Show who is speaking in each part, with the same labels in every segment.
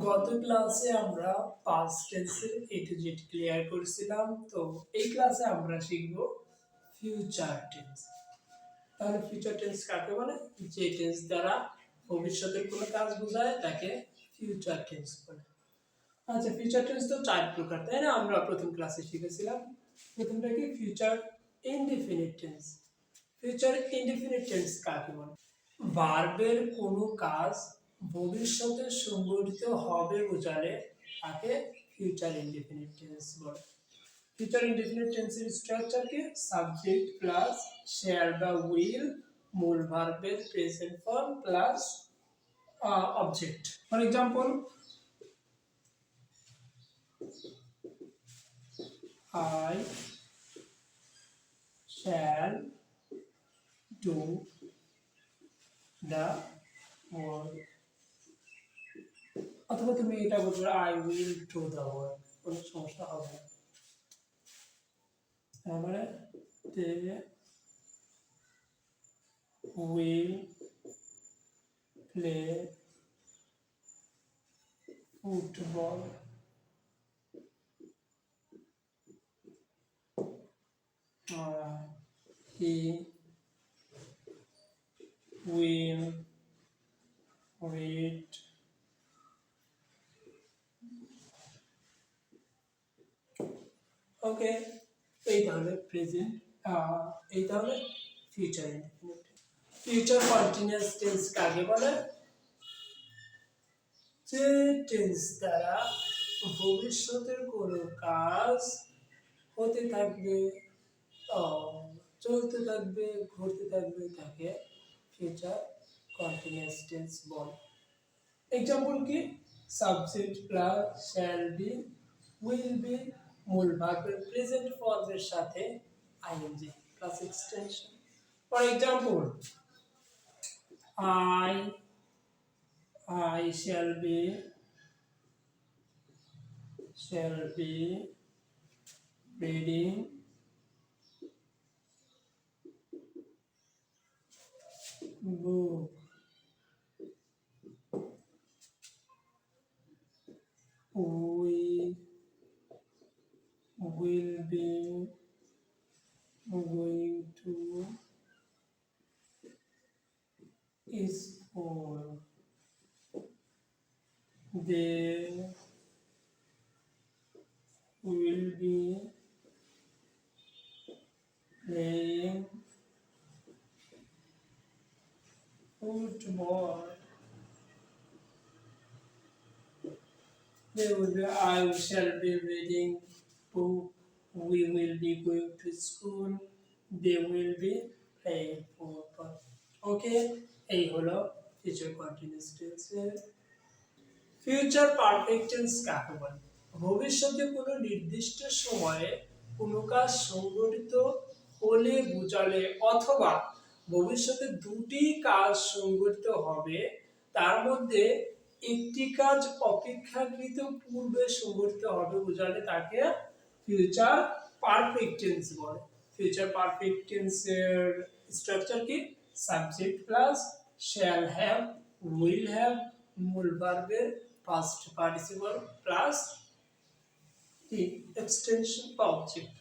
Speaker 1: গত ক্লাসে আমরা পাস্ট টেন্সের এ টু জেড ক্লিয়ার করেছিলাম। তো এই ক্লাসে আমরা শিখব ফিউচার টেন্স। তাহলে ফিউচার টেন্স কাকে বলে? যে টেন্স দ্বারা ভবিষ্যতের কোনো কাজ বোঝায় তাকে ফিউচার টেন্স বলে। আচ্ছা, ফিউচার টেন্স তো চার প্রকার, তাই না? আমরা প্রথম ক্লাসে শিখেছিলাম। প্রথমটা কি? Future indefinite tense. Future indefinite tense কাকে বলে? ভার্বের কোনো কাজ ভবিষ্যতে সংঘটিত হবে বোঝালে তাকে ফিউচার ইনডিফিনিট টেন্স বলে। ফিউচার ইনডিফিনিট টেন্সের স্ট্রাকচার কি? সাবজেক্ট প্লাস শেয়ার বা উইল, মূল ভার্বের present form plus object. For example, I shall do the work, অথবা তুমি এটা বলবে I will do the work, কোনো সমস্যা হবে না। তারপরে they will play football, he will read ওকে। এই তাহলে প্রেজেন্ট, এই তাহলে future indefinite. Future continuous tense কাকে বলে? যে টেন্স দ্বারা ভবিষ্যতের কোনো কাজ হতে থাকবে, চলতে থাকবে, ঘটতে থাকবে, তাকে ফিউচার কন্টিনিউয়াস টেন্স বলে। এক্সাম্পল কি? Subject plus shall be, will be, মূল ভার্বের প্রেজেন্ট ফর্মের সাথে ING plus extension. For example, I shall be reading book. We will be going to school. They will be playing football. I shall be reading book. We will be going to school. They will be playing football. Okay, এই হলো future continuous টেন্সের। Future perfect tense কাকে বলে? ভবিষ্যতে কোনো নির্দিষ্ট সময়ে কোনো কাজ সংঘটিত হলে বোঝালে, অথবা ভবিষ্যতে দুটি কাজ সংঘটিত হবে, তার মধ্যে একটি কাজ অপেক্ষাকৃত পূর্বে সংঘটিত হবে বোঝালে তাকে ফিউচার পারফেক্ট টেন্স বলে। ফিউচার পারফেক্ট টেন্সের স্ট্রাকচার কি? Subject plus shall have, will have, মূল ভার্বের past participle plus the extension object.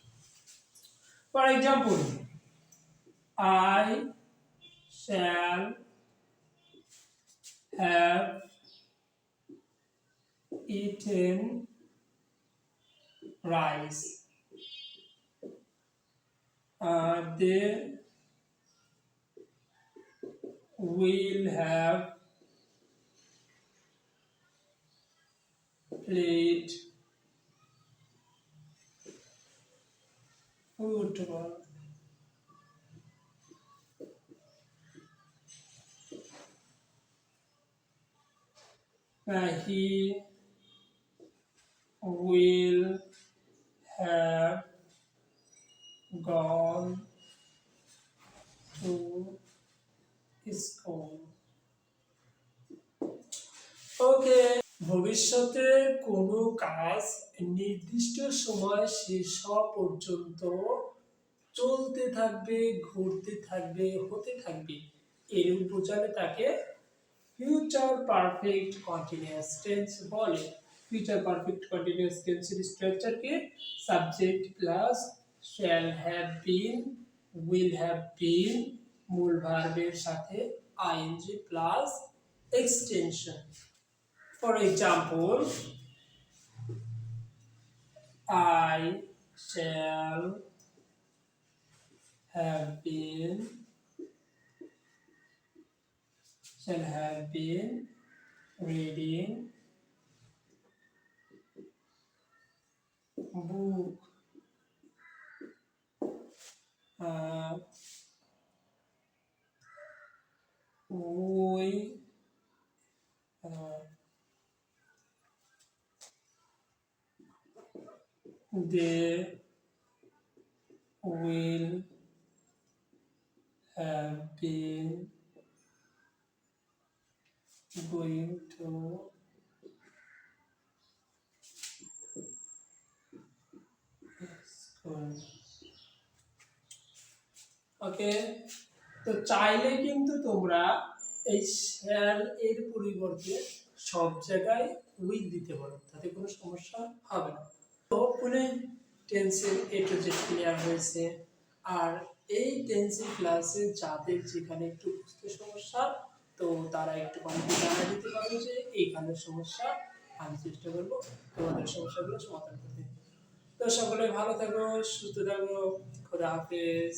Speaker 1: For example, I shall have eaten rice. They will have played football. He will have gone to school. Okay. ভবিষ্যতে কোনো কাজ নির্দিষ্ট সময় শেষ হওয়া পর্যন্ত চলতে থাকবে, ঘটতে থাকবে, হতে থাকবে, এরূপ বোঝালে তাকে ফিউচার পারফেক্ট কন্টিনিউয়াস টেন্স বলে। ফিউচার পারফেক্ট কন্টিনিউয়াস টেন্সের স্ট্রাকচারকে subject plus shall have been, will have been, মূল ভার্বের সাথে ING plus extension. For example, I shall have been reading book. They will have been going to school. ওকে, তো চাইলে কিন্তু তোমরা এই শ্যাল এর পরিবর্তে সব জায়গায় উইল দিতে পারো, তাতে কোনো সমস্যা হবে না। তো পুনে টেন্সের এ টু জেড ক্লিয়ার হয়েছে। আর এই টেন্সের ক্লাসে যাদের যেখানে একটু বুঝতে সমস্যা, তো তারা একটু কমেন্টে জানিয়ে দিতে পারো যে এইখানের সমস্যা, আমি চেষ্টা করবো তোমাদের সমস্যাগুলো সমাধান করতে। তো সকলে ভালো থাকো, সুস্থ থাকো, খোদা হাফেজ।